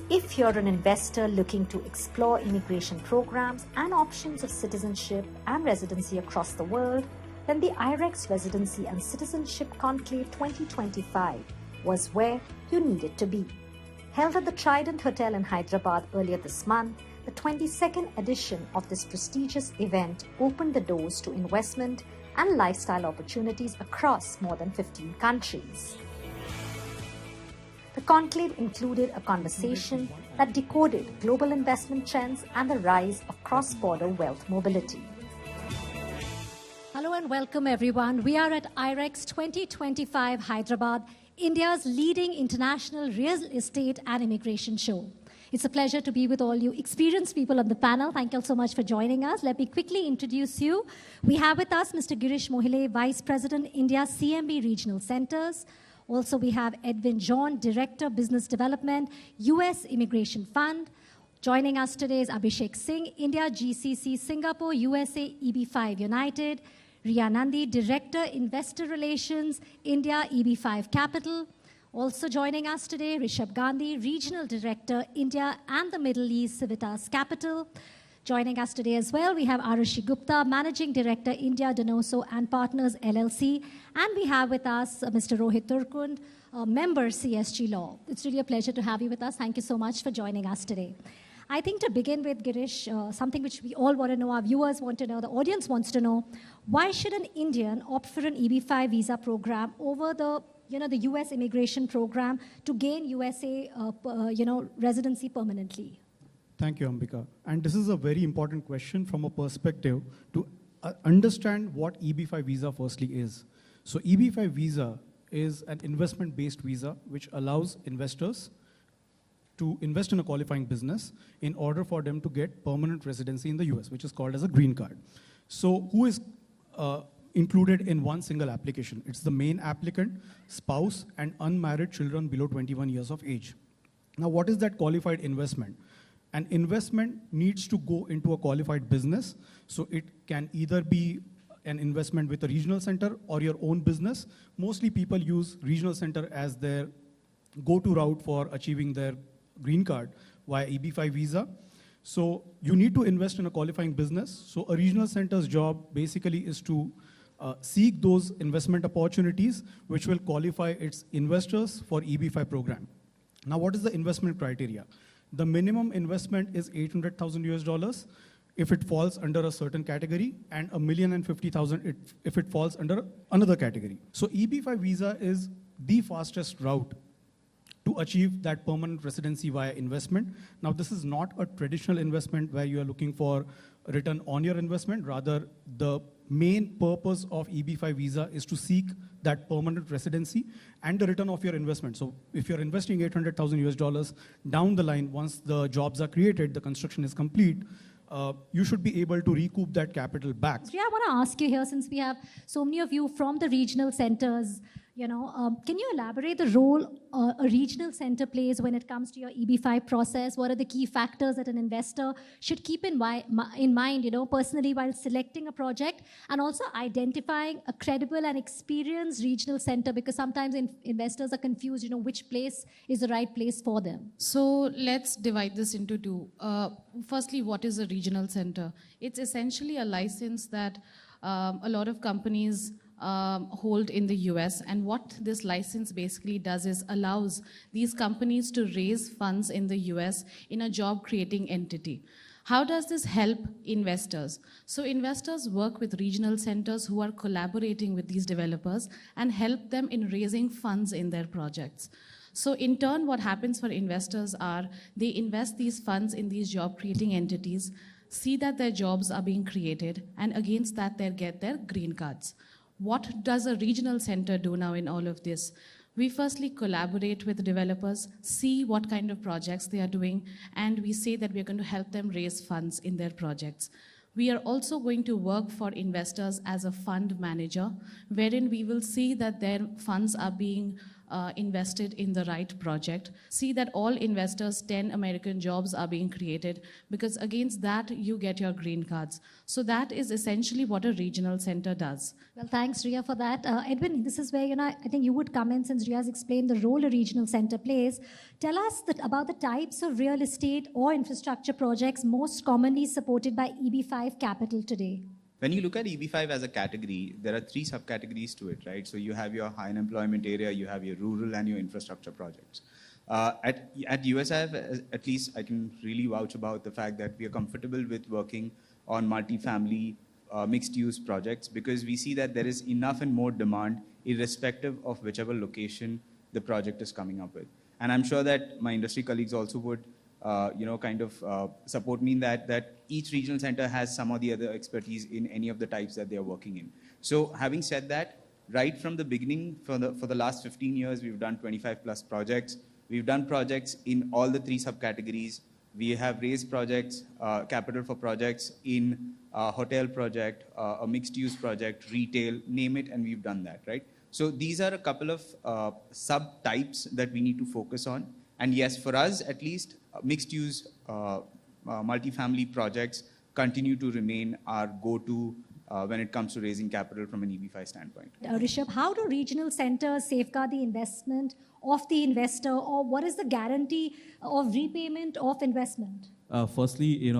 If you're an investor looking to explore immigration programs and options of citizenship and residency across the world, then the IREX Residency and Citizenship Conclave 2025 was where you needed to be. Held at the Trident Hotel in Hyderabad earlier this month, the 22nd edition of this prestigious event opened the doors to investment and lifestyle opportunities across more than 15 countries. The conclave included a conversation that decoded global investment trends and the rise of cross-border wealth mobility. Hello and welcome everyone. We are at IREX 2025 Hyderabad, India's leading international real estate and immigration show. It's a pleasure to be with all you experienced people on the panel. Thank you all so much for joining us. Let me quickly introduce you. We have with us Mr. Girish Mohile, Vice President, India CMB Regional Centers. Also, we have Edwin John, Director, Business Development, US Immigration Fund. Joining us today is Abhishek Singh, India GCC Singapore, USA EB5 United. Riya Nandi, Director, Investor Relations, India EB5 Capital. Also joining us today, Rishabh Gandhi, Regional Director, India and the Middle East, Civitas Capital. Joining us today as well, we have Arushi Gupta, Managing Director, India Donoso and Partners LLC. And we have with us Mr. Rohit Turkund, member CSG Law. It's really a pleasure to have you with us. Thank you so much for joining us today. I think to begin with, Girish, something which we all want to know, our viewers want to know, the audience wants to know, why should an Indian opt for an EB5 visa program over the US immigration program to gain USA, residency permanently? Thank you, Ambika. And this is a very important question from a perspective to understand what EB5 visa firstly is. So EB5 visa is an investment-based visa which allows investors to invest in a qualifying business in order for them to get permanent residency in the US, which is called as a green card. So who is included in one single application? It's the main applicant, spouse, and unmarried children below 21 years of age. Now, what is that qualified investment? An investment needs to go into a qualified business. So it can either be an investment with a regional center or your own business. Mostly people use regional center as their go-to route for achieving their green card via EB5 visa. So you need to invest in a qualifying business. So a regional center's job basically is to seek those investment opportunities which will qualify its investors for EB5 program. Now, what is the investment criteria? The minimum investment is $800,000 if it falls under a certain category, and $1,050,000 if it falls under another category. So EB5 visa is the fastest route to achieve that permanent residency via investment. Now, this is not a traditional investment where you are looking for a return on your investment. Rather, the main purpose of EB5 visa is to seek that permanent residency and the return of your investment. So if you're investing $800,000 down the line, once the jobs are created, the construction is complete, you should be able to recoup that capital back. So I want to ask you here, since we have so many of you from the regional centers, can you elaborate the role a regional center plays when it comes to your EB5 process? What are the key factors that an investor should keep in mind, personally while selecting a project, and also identifying a credible and experienced regional center, because sometimes investors are confused, which place is the right place for them. So let's divide this into two. Firstly, what is a regional center? It's essentially a license that a lot of companies hold in the US, and what this license basically does is allows these companies to raise funds in the US in a job creating entity. How does this help investors? So investors work with regional centers who are collaborating with these developers and help them in raising funds in their projects. So in turn, what happens for investors are they invest these funds in these job creating entities, see that their jobs are being created, and against that they get their green cards. What does a regional center do now in all of this? We firstly collaborate with developers, see what kind of projects they are doing, and we say that we're going to help them raise funds in their projects. We are also going to work for investors as a fund manager, wherein we will see that their funds are being invested in the right project. See that all investors, 10 American jobs are being created, because against that you get your green cards. So that is essentially what a regional center does. Well, thanks, Ria, for that. Edwin, this is where, I think you would come in since Ria has explained the role a regional center plays. Tell us about the types of real estate or infrastructure projects most commonly supported by EB5 Capital today. When you look at EB5 as a category, there are three subcategories to it, right? So you have your high unemployment area, you have your rural and your infrastructure projects. At USIF, at least I can really vouch about the fact that we are comfortable with working on multifamily mixed-use projects, because we see that there is enough and more demand irrespective of whichever location the project is coming up with. And I'm sure that my industry colleagues also would support me in that each regional center has some or the other expertise in any of the types that they are working in. So having said that, right from the beginning, for the last 15 years, we've done 25 plus projects. We've done projects in all the three subcategories. We have raised projects, capital for projects in a hotel project, a mixed-use project, retail, name it, and we've done that, right? So these are a couple of subtypes that we need to focus on. And yes, for us, at least, mixed-use multifamily projects continue to remain our go-to when it comes to raising capital from an EB5 standpoint. Rishabh, how do regional centers safeguard the investment of the investor, or what is the guarantee of repayment of investment? Firstly,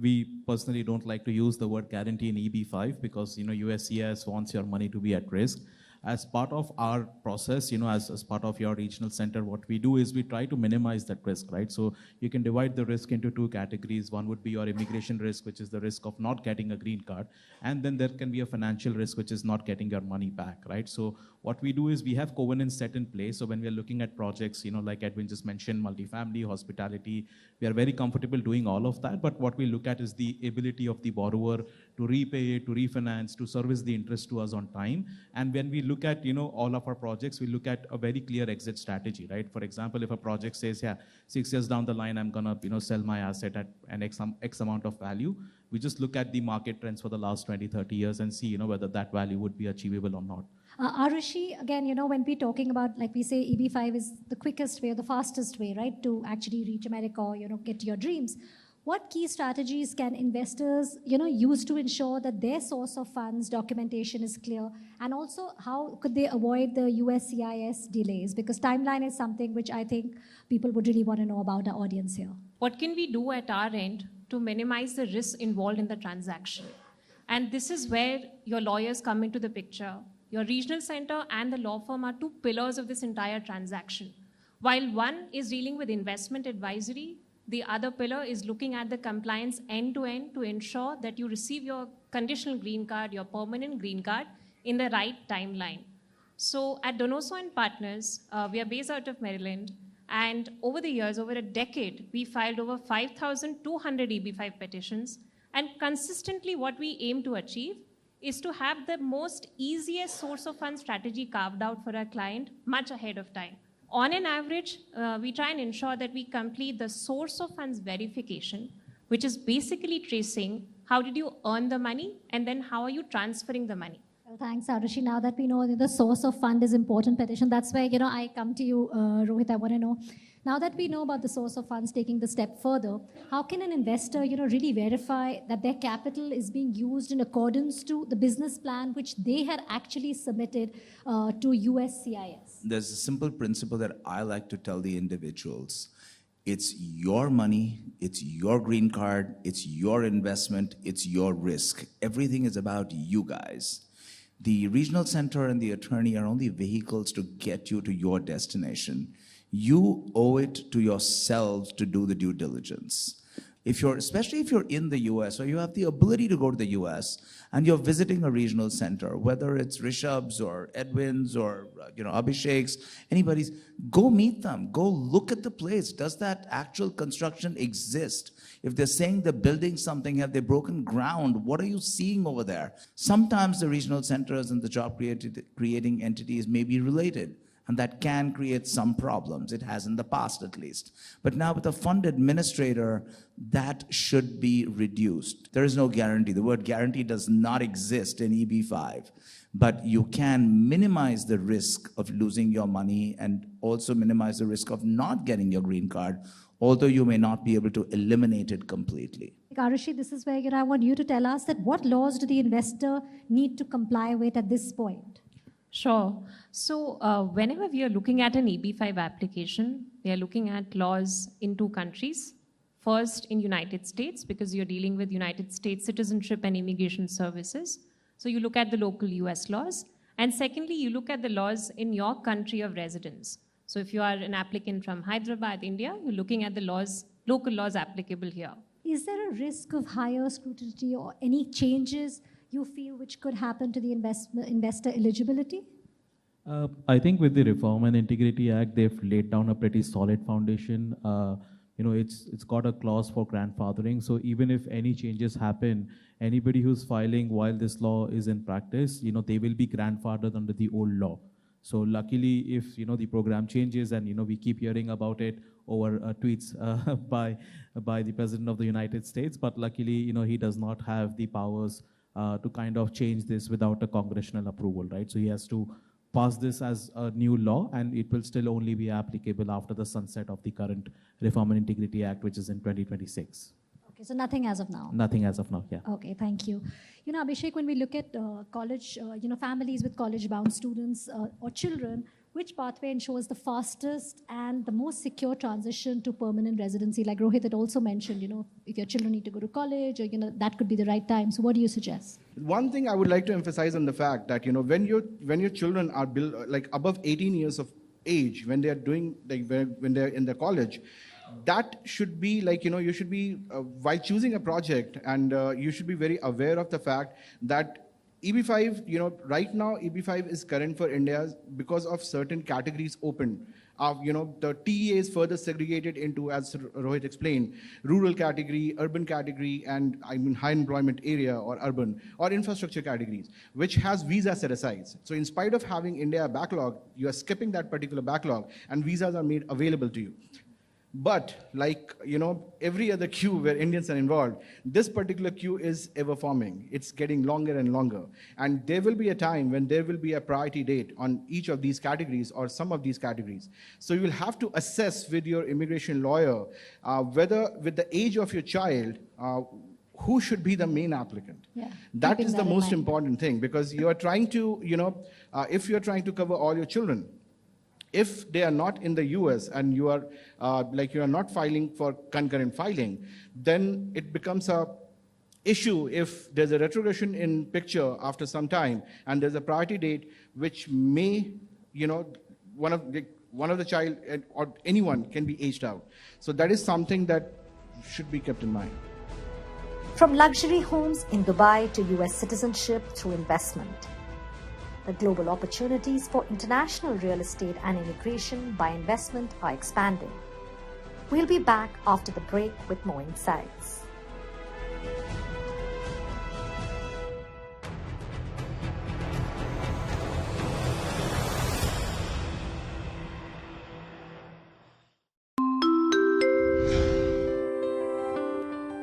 we personally don't like to use the word guarantee in EB5 because, USCIS wants your money to be at risk. As part of our process, as part of your regional center, what we do is we try to minimize that risk, right? So you can divide the risk into two categories. One would be your immigration risk, which is the risk of not getting a green card. And then there can be a financial risk, which is not getting your money back, right? So what we do is we have covenants set in place. So when we are looking at projects, like Edwin just mentioned, multifamily, hospitality, we are very comfortable doing all of that. But what we look at is the ability of the borrower to repay, to refinance, to service the interest to us on time. And when we look at, all of our projects, we look at a very clear exit strategy, right? For example, if a project says, 6 years down the line, I'm gonna, sell my asset at an X amount of value, we just look at the market trends for the last 20, 30 years and see, whether that value would be achievable or not. Arushi, again, when we're talking about, like we say, EB5 is the quickest way or the fastest way, right, to actually reach America or, get to your dreams. What key strategies can investors, use to ensure that their source of funds documentation is clear? And also, how could they avoid the USCIS delays? Because timeline is something which I think people would really want to know about our audience here. What can we do at our end to minimize the risk involved in the transaction? And this is where your lawyers come into the picture. Your regional center and the law firm are two pillars of this entire transaction. While one is dealing with investment advisory, the other pillar is looking at the compliance end-to-end to ensure that you receive your conditional green card, your permanent green card, in the right timeline. So at Donoso and Partners, we are based out of Maryland, and over the years, over a decade, we filed over 5,200 EB5 petitions, and consistently what we aim to achieve is to have the most easiest source of funds strategy carved out for our client much ahead of time. On an average, we try and ensure that we complete the source of funds verification, which is basically tracing how did you earn the money and then how are you transferring the money. Well, thanks, Arushi. Now that we know that the source of fund is important petition, that's where, I come to you, Rohit. I want to know, now that we know about the source of funds taking the step further, how can an investor, really verify that their capital is being used in accordance to the business plan which they had actually submitted to USCIS? There's a simple principle that I like to tell the individuals. It's your money, it's your green card, it's your investment, it's your risk. Everything is about you guys. The regional center and the attorney are only vehicles to get you to your destination. You owe it to yourselves to do the due diligence. Especially if you're in the US or you have the ability to go to the US and you're visiting a regional center, whether it's Rishabh's or Edwin's or Abhishek's, anybody's, go meet them, go look at the place. Does that actual construction exist? If they're saying they're building something, have they broken ground? What are you seeing over there? Sometimes the regional centers and the job creating entities may be related. And that can create some problems. It has in the past, at least. But now with a fund administrator, that should be reduced. There is no guarantee. The word guarantee does not exist in EB5. but you can minimize the risk of losing your money and also minimize the risk of not getting your green card, although you may not be able to eliminate it completely. Arushi, this is where I want you to tell us that what laws do the investor need to comply with at this point? Sure. So whenever we are looking at an EB5 application, we are looking at laws in two countries. First, in United States, because you're dealing with United States Citizenship and Immigration Services. So you look at the local US laws. And secondly, you look at the laws in your country of residence. So if you are an applicant from Hyderabad, India, you're looking at the laws, local laws applicable here. Is there a risk of higher scrutiny or any changes you feel which could happen to the investor eligibility? I think with the Reform and Integrity Act, they've laid down a pretty solid foundation. It's got a clause for grandfathering. So even if any changes happen, anybody who's filing while this law is in practice, they will be grandfathered under the old law. So luckily, if the program changes and we keep hearing about it over tweets by the President of the United States, but luckily he does not have the powers to kind of change this without a congressional approval, right? So he has to pass this as a new law, and it will still only be applicable after the sunset of the current Reform and Integrity Act, which is in 2026. Okay, so nothing as of now. Nothing as of now, yeah. Okay, thank you. Abhishek, when we look at college, families with college-bound students or children, which pathway ensures the fastest and the most secure transition to permanent residency? Like Rohit had also mentioned, if your children need to go to college, or that could be the right time. So what do you suggest? One thing I would like to emphasize on the fact that when your children are above 18 years of age, when they are doing when they're in the college, that should be you should be while choosing a project, and you should be very aware of the fact that EB5, right now EB5 is current for India because of certain categories open. The TEA is further segregated into, as Rohit explained, rural category, urban category, and high employment area or urban or infrastructure categories, which has visa set aside. So in spite of having India backlog, you are skipping that particular backlog and visas are made available to you. But every other queue where Indians are involved, this particular queue is ever forming. It's getting longer and longer. And there will be a time when there will be a priority date on each of these categories or some of these categories. So you will have to assess with your immigration lawyer whether with the age of your child, who should be the main applicant. Yeah, that is the most important thing, because you are trying to, if you're trying to cover all your children, if they are not in the US and you are not filing for concurrent filing, then it becomes a issue if there's a retrogression in picture after some time and there's a priority date which may, one of the child or anyone can be aged out. So that is something that should be kept in mind. From luxury homes in Dubai to US citizenship through investment, the global opportunities for international real estate and immigration by investment are expanding. We'll be back after the break with more insights.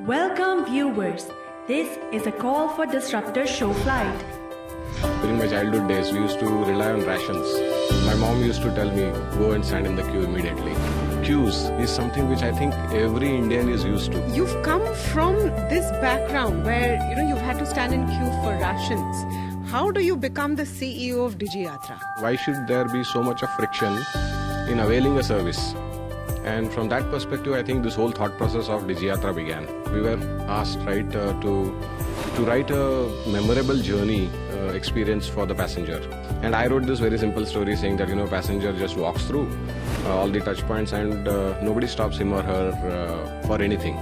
Welcome viewers. This is a call for Disruptor Show Flight. During my childhood days, we used to rely on rations. My mom used to tell me, go and stand in the queue immediately. Queues is something which I think every Indian is used to. You've come from this background where, you've had to stand in queue for rations. How do you become the CEO of DigiYatra? Why should there be so much of friction in availing a service? And from that perspective, I think this whole thought process of DigiYatra began. We were asked, to write a memorable journey experience for the passenger. And I wrote this very simple story saying that, passenger just walks through all the touch points and nobody stops him or her for anything.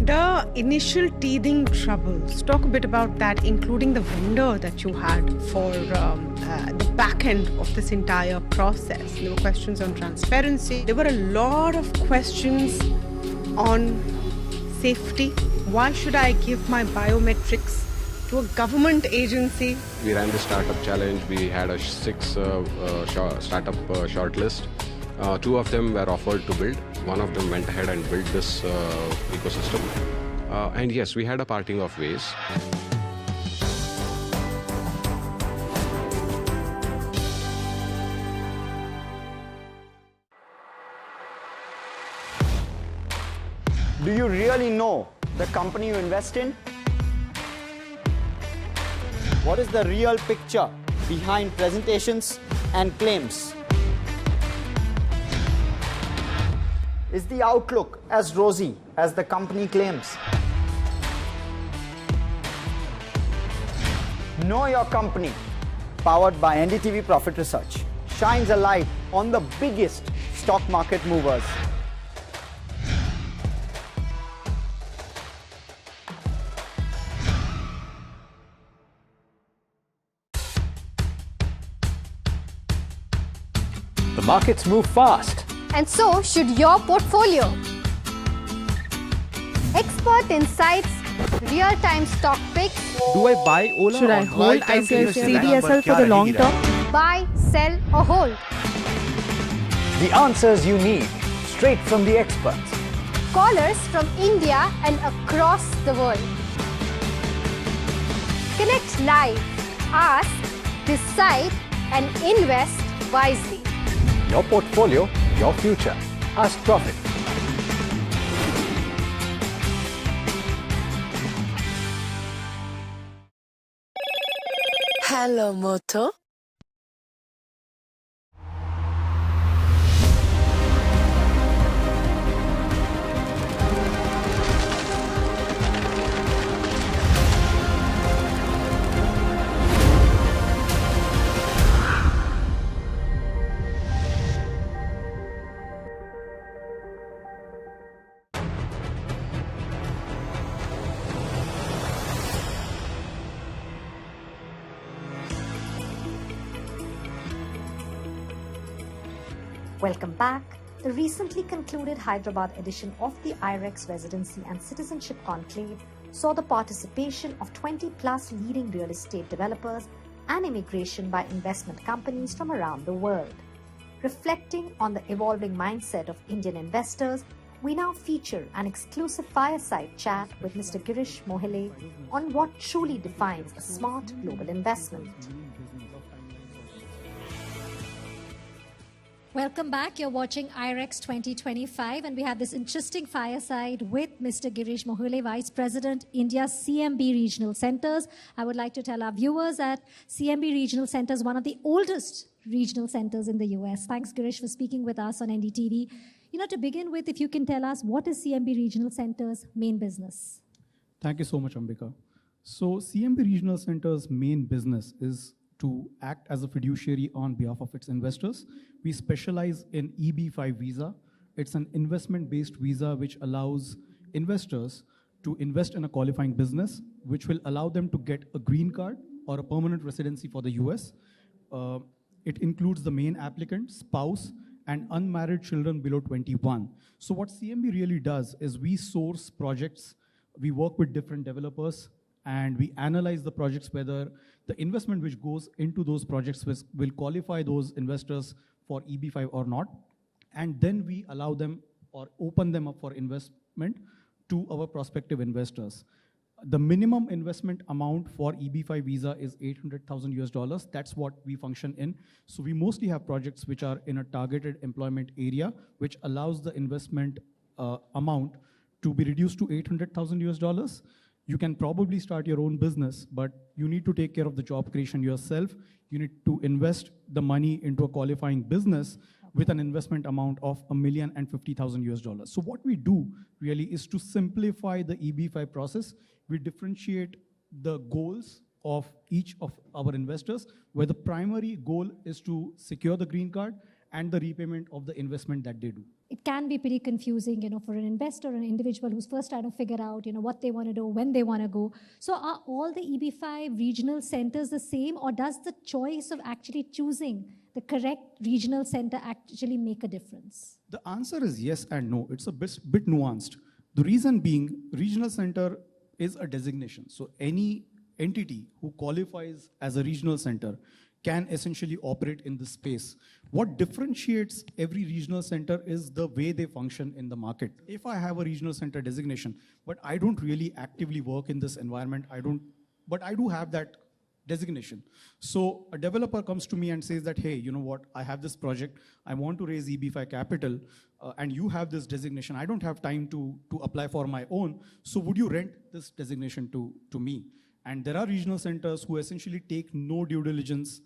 The initial teething troubles, talk a bit about that, including the vendor that you had for the back end of this entire process. There were questions on transparency. There were a lot of questions on safety. Why should I give my biometrics to a government agency? We ran the startup challenge. We had a 6 startup shortlist. 2 of them were offered to build. One of them went ahead and built this ecosystem. And yes, we had a parting of ways. Do you really know the company you invest in? What is the real picture behind presentations and claims? Is the outlook as rosy as the company claims? Know Your Company, powered by NDTV Profit Research, shines a light on the biggest stock market movers. The markets move fast. And so should your portfolio. Expert insights, real-time stock picks. Do I buy Ola? Should I hold CDSL for the long term? Buy, sell or hold. The answers you need, straight from the experts. Callers from India and across the world. Connect live, ask, decide and invest wisely. Your portfolio, your future. Ask Profit. Hello, Moto. Welcome back. The recently concluded Hyderabad edition of the IREX Residency and Citizenship Conclave saw the participation of 20 plus leading real estate developers and immigration by investment companies from around the world. Reflecting on the evolving mindset of Indian investors, we now feature an exclusive fireside chat with Mr. Girish Mohile on what truly defines a smart global investment. Welcome back. You're watching IREX 2025 and we have this interesting fireside with Mr. Girish Mohile, Vice President, India's CMB Regional Centers. I would like to tell our viewers that CMB Regional Centers is one of the oldest regional centers in the US. Thanks, Girish, for speaking with us on NDTV. To begin with, if you can tell us, what is CMB Regional Centers' main business? Thank you so much, Ambika. So CMB Regional Center's main business is to act as a fiduciary on behalf of its investors. We specialize in EB5 visa. It's an investment-based visa which allows investors to invest in a qualifying business, which will allow them to get a green card or a permanent residency for the US. It includes the main applicant, spouse, and unmarried children below 21. So what CMB really does is we source projects, we work with different developers, and we analyze the projects whether the investment which goes into those projects will qualify those investors for EB5 or not. And then we allow them or open them up for investment to our prospective investors. The minimum investment amount for EB5 visa is $800,000. That's what we function in. So we mostly have projects which are in a targeted employment area, which allows the investment amount to be reduced to $800,000. You can probably start your own business, but you need to take care of the job creation yourself. You need to invest the money into a qualifying business with an investment amount of $1,050,000. So what we do really is to simplify the EB5 process. We differentiate the goals of each of our investors, where the primary goal is to secure the green card and the repayment of the investment that they do. It can be pretty confusing, for an investor or an individual who's first trying to figure out, what they want to do, when they want to go. So are all the EB5 regional centers the same, or does the choice of actually choosing the correct regional center actually make a difference? The answer is yes and no. It's a bit nuanced. The reason being, regional center is a designation. So any entity who qualifies as a regional center can essentially operate in this space. What differentiates every regional center is the way they function in the market. If I have a regional center designation, but I don't really actively work in this environment, but I do have that designation. So a developer comes to me and says that, hey, you know what, I have this project, I want to raise EB5 capital, and you have this designation. I don't have time to apply for my own, so would you rent this designation to me? And there are regional centers who essentially take no due diligence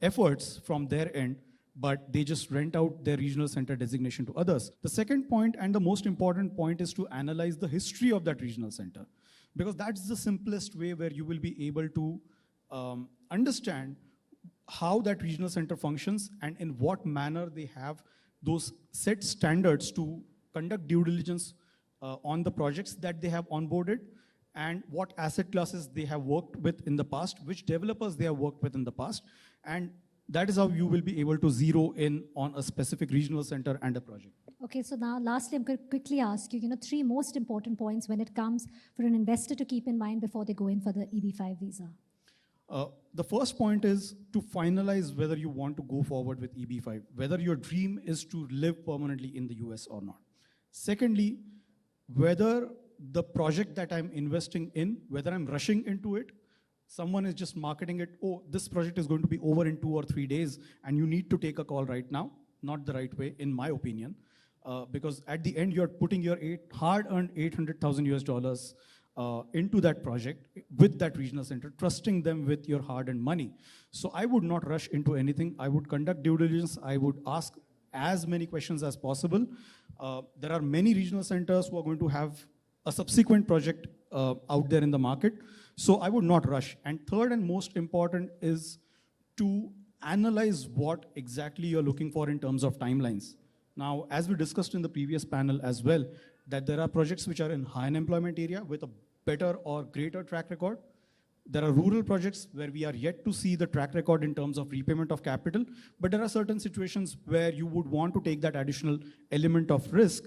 efforts from their end, but they just rent out their regional center designation to others. The second point, and the most important point, is to analyze the history of that regional center, because that's the simplest way where you will be able to understand how that regional center functions and in what manner they have those set standards to conduct due diligence on the projects that they have onboarded, and what asset classes they have worked with in the past, which developers they have worked with in the past, and that is how you will be able to zero in on a specific regional center and a project. Okay, so now lastly, I'm going to quickly ask you, three most important points when it comes for an investor to keep in mind before they go in for the EB5 visa. The first point is to finalize whether you want to go forward with EB5, whether your dream is to live permanently in the US or not. Secondly, whether the project that I'm investing in, whether I'm rushing into it, someone is just marketing it, oh, this project is going to be over in 2 or 3 days, and you need to take a call right now. Not the right way, in my opinion, because at the end, you're putting your hard-earned $800,000 US into that project with that regional center, trusting them with your hard-earned money. So I would not rush into anything. I would conduct due diligence. I would ask as many questions as possible. There are many regional centers who are going to have a subsequent project out there in the market. So I would not rush. And third and most important is to analyze what exactly you're looking for in terms of timelines. Now, as we discussed in the previous panel as well, that there are projects which are in high unemployment area with a better or greater track record. There are rural projects where we are yet to see the track record in terms of repayment of capital, but there are certain situations where you would want to take that additional element of risk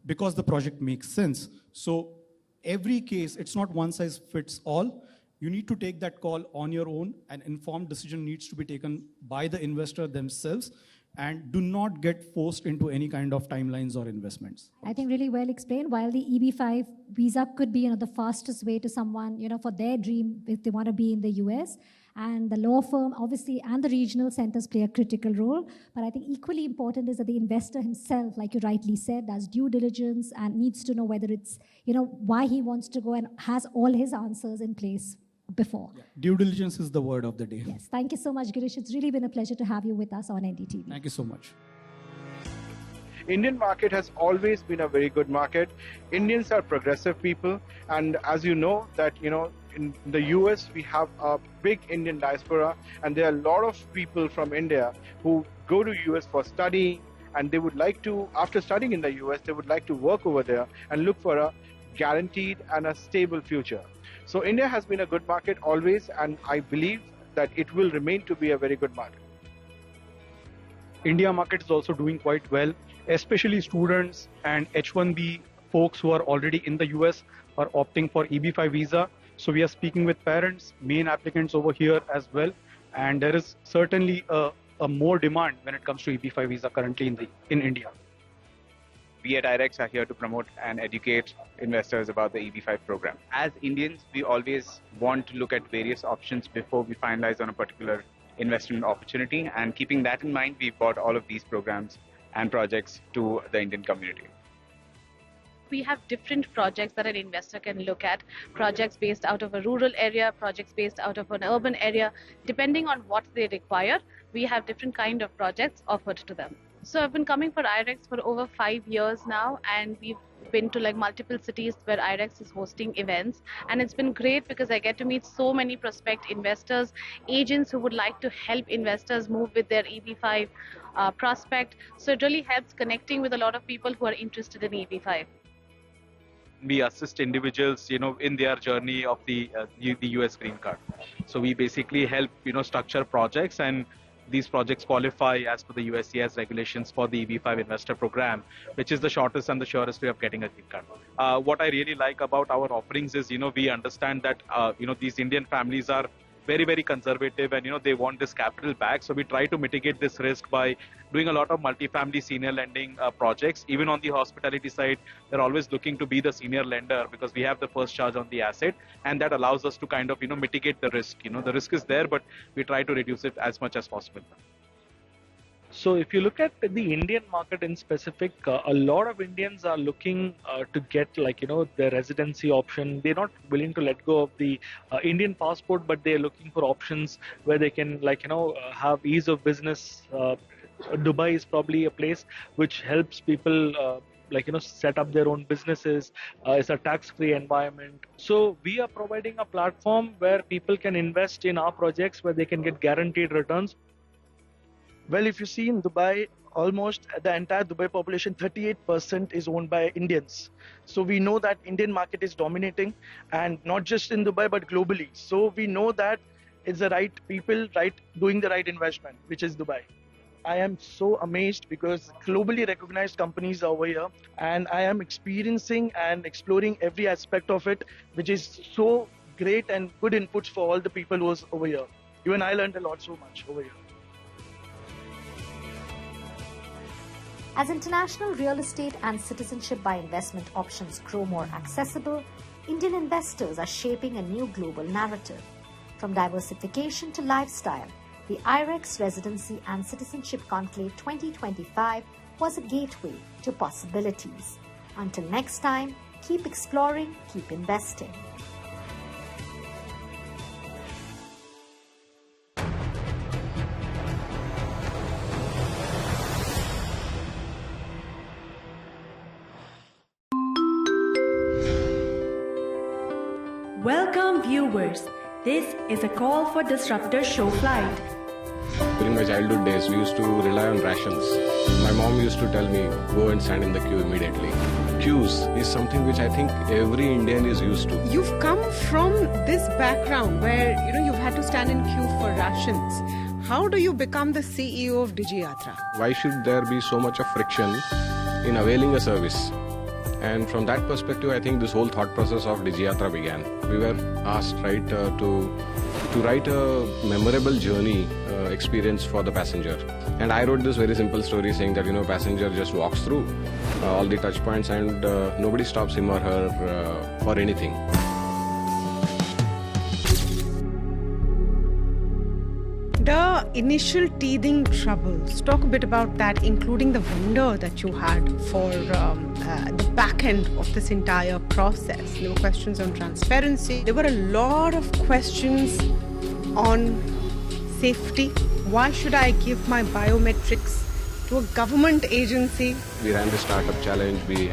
because the project makes sense. So every case, it's not one size fits all. You need to take that call on your own. An informed decision needs to be taken by the investor themselves, and do not get forced into any kind of timelines or investments. I think really well explained. While the EB5 visa could be the fastest way to someone, for their dream if they want to be in the US, and the law firm, obviously, and the regional centers play a critical role. But I think equally important is that the investor himself, like you rightly said, does due diligence and needs to know whether it's, why he wants to go and has all his answers in place before. Yeah. Due diligence is the word of the day. Yes, thank you so much, Girish. It's really been a pleasure to have you with us on NDTV. Thank you so much. Indian market has always been a very good market. Indians are progressive people, and as you know that in the US we have a big Indian diaspora, and there are a lot of people from India who go to US for studying, and they would like to, after studying in the US, they would like to work over there and look for a guaranteed and a stable future. So India has been a good market always, and I believe that it will remain to be a very good market. India market is also doing quite well, especially students and H-1B folks who are already in the US are opting for EB5 visa. So we are speaking with parents, main applicants over here as well, and there is certainly a more demand when it comes to EB5 visa currently in India. We at IREX are here to promote and educate investors about the EB5 program. As Indians, we always want to look at various options before we finalize on a particular investment opportunity, and keeping that in mind, we brought all of these programs and projects to the Indian community. We have different projects that an investor can look at, projects based out of a rural area, projects based out of an urban area. Depending on what they require, we have different kind of projects offered to them. So I've been coming for IREX for over 5 years now, and we've been to multiple cities where IREX is hosting events, and it's been great because I get to meet so many prospect investors, agents who would like to help investors move with their EB5 prospect. So it really helps connecting with a lot of people who are interested in EB5. We assist individuals, in their journey of the US green card. So we basically help, structure projects, and these projects qualify as per the USCIS regulations for the EB5 investor program, which is the shortest and the surest way of getting a green card. What I really like about our offerings is, we understand that, these Indian families are very, very conservative, and they want this capital back. So we try to mitigate this risk by doing a lot of multifamily senior lending projects. Even on the hospitality side, they're always looking to be the senior lender because we have the first charge on the asset, and that allows us to kind of mitigate the risk. The risk is there, but we try to reduce it as much as possible. So if you look at the Indian market in specific, a lot of Indians are looking to get the residency option. They're not willing to let go of the Indian passport, but they're looking for options where they can have ease of business. Dubai is probably a place which helps people set up their own businesses. It's a tax-free environment. So we are providing a platform where people can invest in our projects where they can get guaranteed returns. Well, if you see in Dubai, almost the entire Dubai population, 38% is owned by Indians. So we know that Indian market is dominating, and not just in Dubai, but globally. So we know that it's the right people, doing the right investment, which is Dubai. I am so amazed because globally recognized companies are over here, and I am experiencing and exploring every aspect of it, which is so great and good inputs for all the people who was over here. Even I learned a lot so much over here. As international real estate and citizenship by investment options grow more accessible, Indian investors are shaping a new global narrative. From diversification to lifestyle, the IREX Residency and Citizenship Conclave 2025 was a gateway to possibilities. Until next time, keep exploring, keep investing. Welcome viewers. This is a call for Disruptor show flight. During my childhood days, we used to rely on rations. My mom used to tell me, go and stand in the queue immediately. Queues is something which I think every Indian is used to. You've come from this background where you've had to stand in queue for rations. How do you become the CEO of DigiYatra? Why should there be so much of friction in availing a service? And from that perspective, I think this whole thought process of DigiYatra began. We were asked, to write a memorable journey experience for the passenger. And I wrote this very simple story saying that, passenger just walks through all the touch points and nobody stops him or her for anything. The initial teething troubles, talk a bit about that, including the vendor that you had for the back end of this entire process. There were questions on transparency. There were a lot of questions on safety. Why should I give my biometrics to a government agency? We ran the startup challenge. We